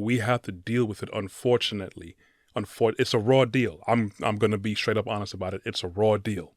We have to deal with it, unfortunately. It's a raw deal. I'm going to be straight up honest about it. It's a raw deal.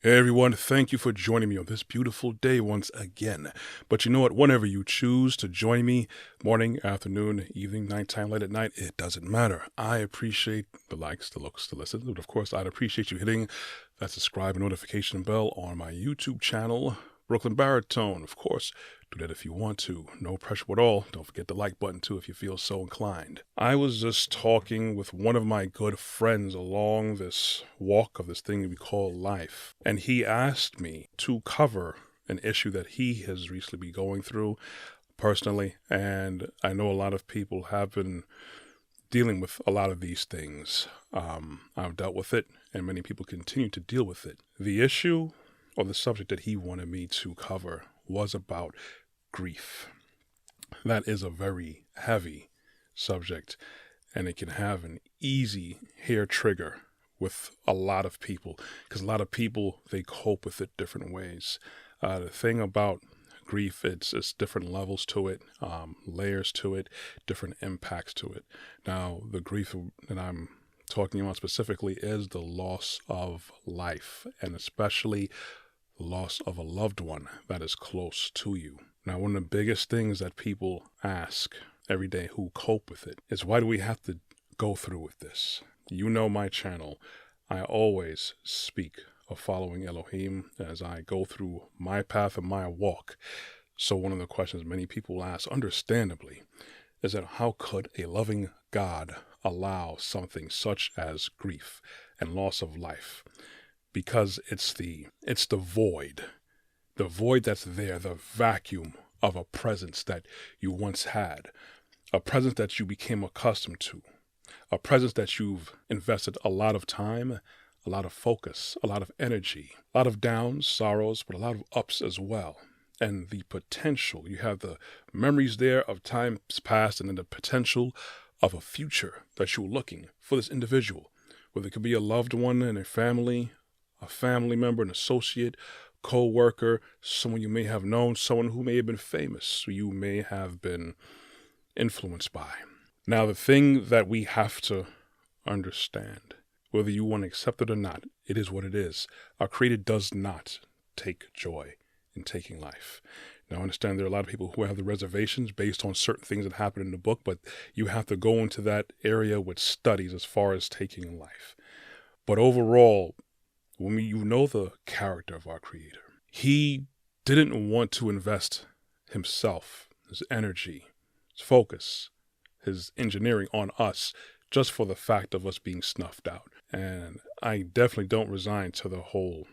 Hey everyone, thank you for joining me on this beautiful day once again. But you know what, whenever you choose to join me, morning, afternoon, evening, nighttime, late at night, it doesn't matter. I appreciate the likes, the looks, the listens, but of course I'd appreciate you hitting that subscribe and notification bell on my YouTube channel, Brooklyn Baritone. Of course, do that if you want to. No pressure at all. Don't forget the like button too if you feel so inclined. I was just talking with one of my good friends along this walk of this thing we call life. And he asked me to cover an issue that he has recently been going through personally. And I know a lot of people have been dealing with a lot of these things. I've dealt with it, and many people continue to deal with it. The issue or the subject that he wanted me to cover was about grief. That is a very heavy subject, and it can have an easy hair trigger with a lot of people, because a lot of people, they cope with it different ways. The thing about grief, it's different levels to it, layers to it, different impacts to it. Now, the grief that I'm talking about specifically is the loss of life, and especially the loss of a loved one that is close to you. Now, one of the biggest things that people ask every day who cope with it is, why do we have to go through with this? You know my channel. I always speak of following Elohim as I go through my path and my walk. So one of the questions many people ask, understandably, is that how could a loving God allow something such as grief and loss of life? Because it's the void that's there, the vacuum of a presence that you once had, a presence that you became accustomed to, a presence that you've invested a lot of time, a lot of focus, a lot of energy, a lot of downs, sorrows, but a lot of ups as well. And the potential, you have the memories there of times past, and then the potential of a future that you're looking for this individual, whether it could be a loved one in a family member, an associate, co-worker, someone you may have known, someone who may have been famous, who you may have been influenced by. Now, the thing that we have to understand, whether you want to accept it or not, it is what it is. Our Creator does not take joy in taking life. Now, I understand there are a lot of people who have the reservations based on certain things that happen in the book, but you have to go into that area with studies as far as taking life. But overall, when you know the character of our Creator, He didn't want to invest himself, his energy, his focus, his engineering on us just for the fact of us being snuffed out. And I definitely don't resign to the whole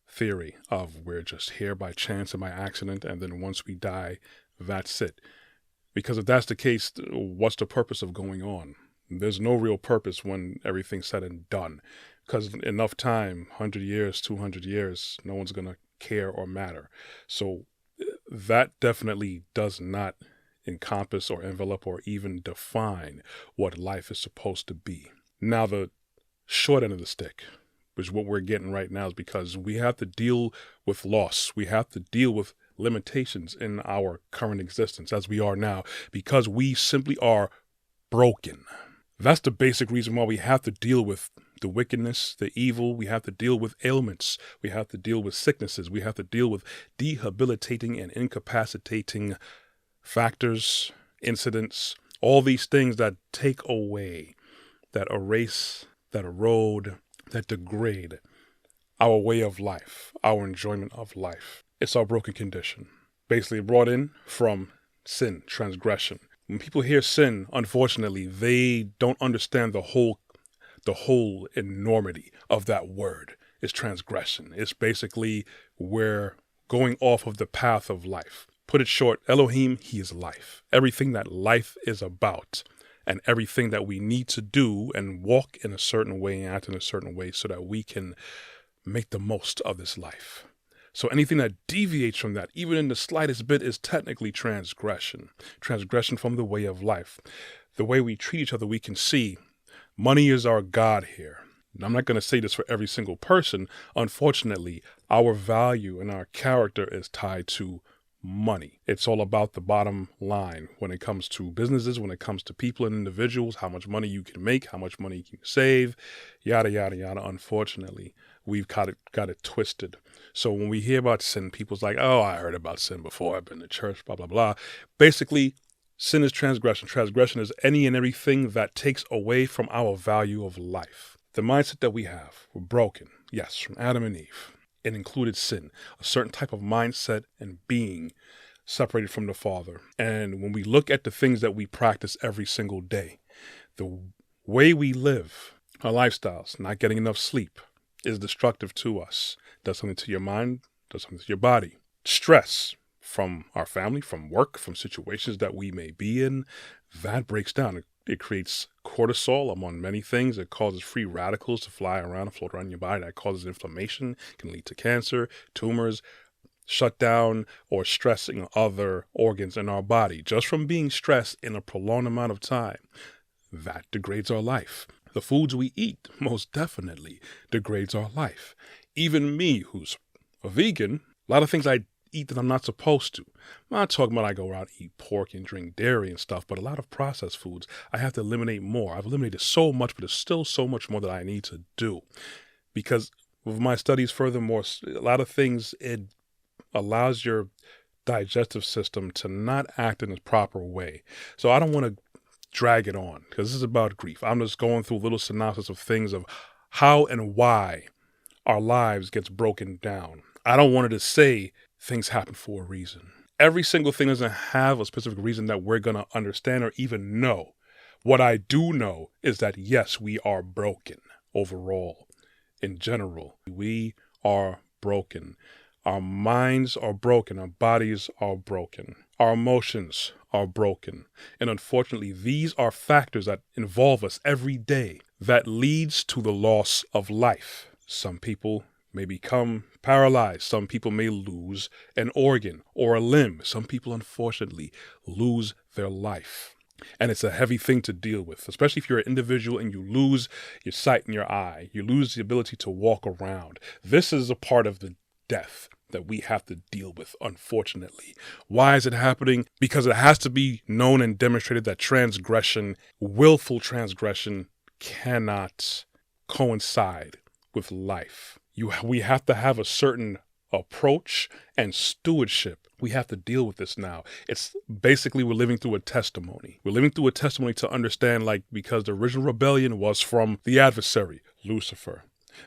theory of we're just here by chance and by accident, and then once we die, that's it. Because if that's the case, what's the purpose of going on? There's no real purpose when everything's said and done. Because enough time, 100 years, 200 years, no one's going to care or matter. So that definitely does not encompass or envelop or even define what life is supposed to be. Now, the short end of the stick, which is what we're getting right now, is because we have to deal with loss. We have to deal with limitations in our current existence as we are now, because we simply are broken. That's the basic reason why we have to deal with the wickedness, the evil. We have to deal with ailments. We have to deal with sicknesses. We have to deal with debilitating and incapacitating factors, incidents, all these things that take away, that erase, that erode, that degrade our way of life, our enjoyment of life. It's our broken condition, basically brought in from sin, transgression. When people hear sin, unfortunately, they don't understand the whole enormity of that word. It's transgression. It's basically we're going off of the path of life. Put it short, Elohim, He is life. Everything that life is about, and everything that we need to do and walk in a certain way and act in a certain way so that we can make the most of this life. So anything that deviates from that, even in the slightest bit, is technically transgression. Transgression from the way of life. The way we treat each other, we can see money is our God here. And I'm not going to say this for every single person. Unfortunately, our value and our character is tied to money. It's all about the bottom line when it comes to businesses, when it comes to people and individuals, how much money you can make, how much money you can save, yada, yada, yada. Unfortunately, we've got it twisted. So when we hear about sin, people's like, oh, I heard about sin before. I've been to church, blah, blah, blah. Basically, sin is transgression. Transgression is any and everything that takes away from our value of life. The mindset that we have, we're broken. Yes, from Adam and Eve. It included sin, a certain type of mindset and being separated from the Father. And when we look at the things that we practice every single day, the way we live, our lifestyles, not getting enough sleep, is destructive to us. Does something to your mind, does something to your body. Stress from our family, from work, from situations that we may be in, that breaks down. It creates cortisol, among many things. It causes free radicals to fly around and float around your body. That causes inflammation, can lead to cancer, tumors, shutdown, or stressing other organs in our body. Just from being stressed in a prolonged amount of time, that degrades our life. The foods we eat most definitely degrades our life. Even me, who's a vegan, a lot of things I eat that I'm not supposed to. I'm not talking about I go out and eat pork and drink dairy and stuff, but a lot of processed foods, I have to eliminate more. I've eliminated so much, but there's still so much more that I need to do. Because with my studies, furthermore, a lot of things, it allows your digestive system to not act in its proper way. So I don't want to drag it on, because this is about grief. I'm just going through a little synopsis of things of how and why our lives gets broken down. I don't want to say things happen for a reason. Every single thing doesn't have a specific reason that we're going to understand or even know. What I do know is that, yes, we are broken overall. In general, we are broken. Our minds are broken. Our bodies are broken. Our emotions are broken. And unfortunately, these are factors that involve us every day that leads to the loss of life. Some people may become paralyzed. Some people may lose an organ or a limb. Some people, unfortunately, lose their life. And it's a heavy thing to deal with, especially if you're an individual and you lose your sight in your eye. You lose the ability to walk around. This is a part of the death that we have to deal with, unfortunately. Why is it happening? Because it has to be known and demonstrated that transgression, willful transgression, cannot coincide with life. We have to have a certain approach and stewardship. We have to deal with this now. It's basically we're living through a testimony. We're living through a testimony to understand, because the original rebellion was from the adversary, Lucifer.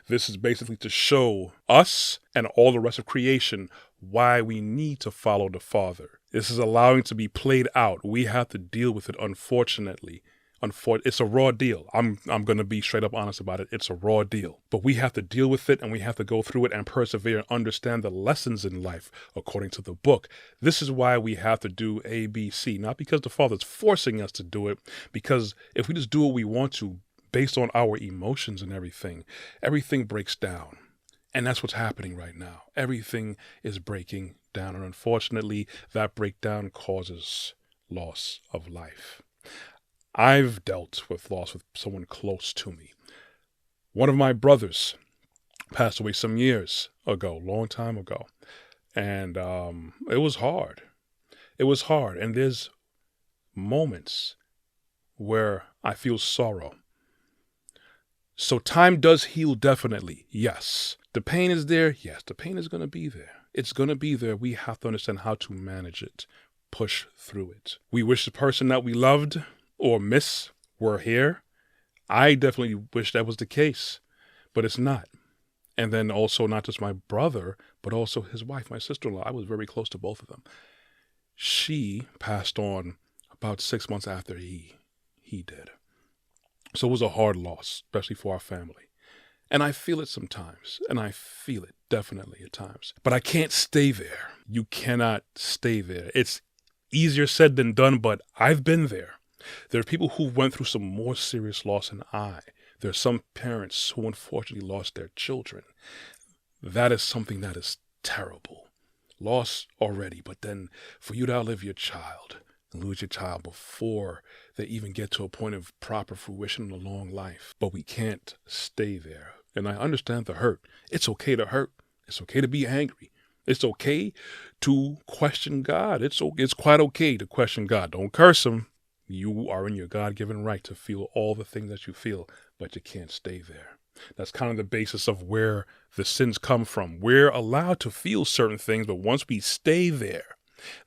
This is basically to show us and all the rest of creation why we need to follow the Father. This is allowing to be played out. We have to deal with it, unfortunately. It's a raw deal. I'm going to be straight up honest about it. It's a raw deal. But we have to deal with it, and we have to go through it and persevere and understand the lessons in life according to the book. This is why we have to do A, B, C. Not because the Father's forcing us to do it, because if we just do what we want to, based on our emotions and everything breaks down. And that's what's happening right now. Everything is breaking down. And unfortunately, that breakdown causes loss of life. I've dealt with loss with someone close to me. One of my brothers passed away some years ago, long time ago. And it was hard. It was hard. And there's moments where I feel sorrow. So time does heal, definitely. Yes. The pain is there. Yes, the pain is going to be there. It's going to be there. We have to understand how to manage it, push through it. We wish the person that we loved or miss were here. I definitely wish that was the case, but it's not. And then also not just my brother, but also his wife, my sister-in-law. I was very close to both of them. She passed on about 6 months after he did. So it was a hard loss, especially for our family. And I feel it sometimes, and I feel it definitely at times. But I can't stay there. You cannot stay there. It's easier said than done, but I've been there. There are people who went through some more serious loss than I. There are some parents who unfortunately lost their children. That is something that is terrible. Loss already, but then for you to outlive your child and lose your child before they even get to a point of proper fruition in a long life. But we can't stay there. And I understand the hurt. It's okay to hurt. It's okay to be angry. It's okay to question God. It's quite okay to question God. Don't curse him. You are in your God-given right to feel all the things that you feel, but you can't stay there. That's kind of the basis of where the sins come from. We're allowed to feel certain things, but once we stay there,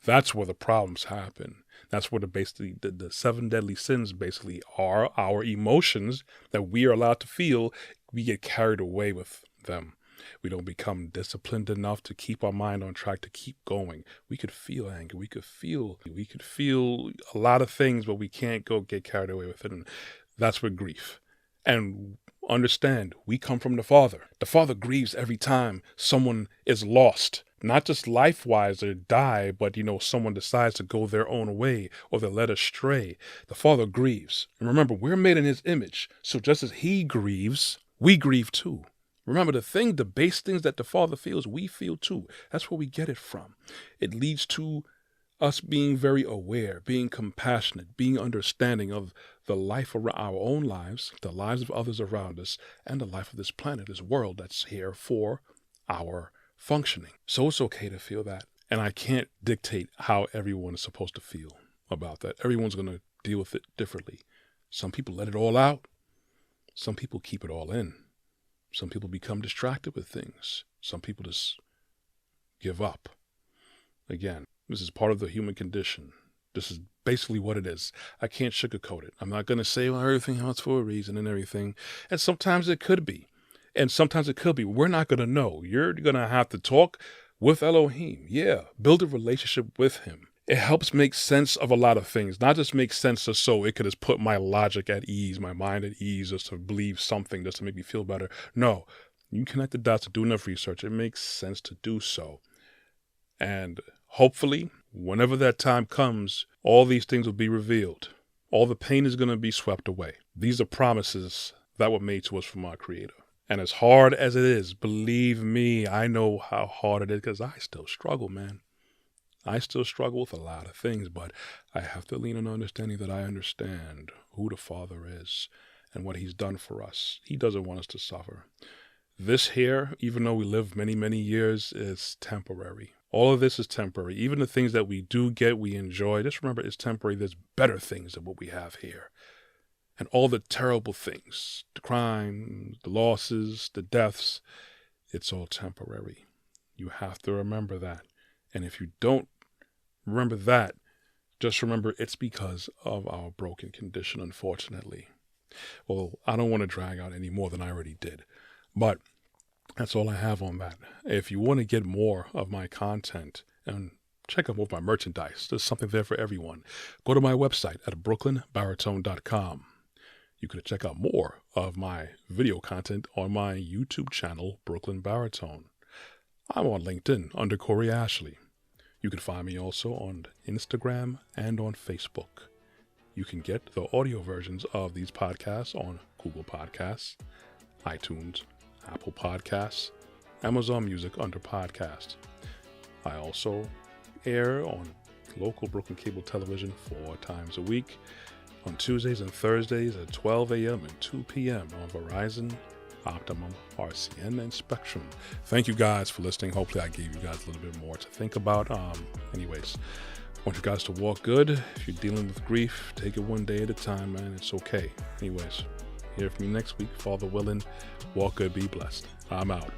that's where the problems happen. That's where the 7 deadly sins basically are our emotions that we are allowed to feel. We get carried away with them. We don't become disciplined enough to keep our mind on track, to keep going. We could feel anger. We could feel a lot of things, but we can't go get carried away with it. And that's with grief. And understand, we come from the Father. The Father grieves every time someone is lost, not just life-wise or die, but, someone decides to go their own way or they're led astray. The Father grieves. And remember, we're made in his image. So just as he grieves, we grieve too. Remember, the base things that the Father feels, we feel too. That's where we get it from. It leads to us being very aware, being compassionate, being understanding of the life of our own lives, the lives of others around us, and the life of this planet, this world that's here for our functioning. So it's okay to feel that. And I can't dictate how everyone is supposed to feel about that. Everyone's going to deal with it differently. Some people let it all out. Some people keep it all in. Some people become distracted with things. Some people just give up. Again, this is part of the human condition. This is basically what it is. I can't sugarcoat it. I'm not going to say, well, everything happens for a reason and everything. And sometimes it could be. And sometimes it could be. We're not going to know. You're going to have to talk with Elohim. Yeah, build a relationship with him. It helps make sense of a lot of things, not just make sense just so it could just put my logic at ease, my mind at ease, just to believe something, just to make me feel better. No, you connect the dots to do enough research. It makes sense to do so. And hopefully, whenever that time comes, all these things will be revealed. All the pain is going to be swept away. These are promises that were made to us from our Creator. And as hard as it is, believe me, I know how hard it is because I still struggle, man. I still struggle with a lot of things, but I have to lean on understanding that I understand who the Father is and what he's done for us. He doesn't want us to suffer. This here, even though we live many, many years, is temporary. All of this is temporary. Even the things that we do get, we enjoy. Just remember, it's temporary. There's better things than what we have here. And all the terrible things, the crime, the losses, the deaths, it's all temporary. You have to remember that. And if you don't remember that, just remember it's because of our broken condition, unfortunately. Well, I don't want to drag out any more than I already did, but that's all I have on that. If you want to get more of my content and check out more of my merchandise, there's something there for everyone. Go to my website at brooklynbaritone.com. You can check out more of my video content on my YouTube channel, Brooklyn Baritone. I'm on LinkedIn under Corey Ashley. You can find me also on Instagram and on Facebook. You can get the audio versions of these podcasts on Google Podcasts, iTunes, Apple Podcasts, Amazon Music under Podcast. I also air on local Brooklyn cable television 4 times a week on Tuesdays and Thursdays at 12 a.m. and 2 p.m. on Verizon, Optimum, RCN, and Spectrum. Thank you guys for listening. Hopefully I gave you guys a little bit more to think about. Anyways, I want you guys to walk good. If you're dealing with grief, take it one day at a time, man. It's okay. Anyways, hear from you next week. Father willing, walk good, be blessed. I'm out.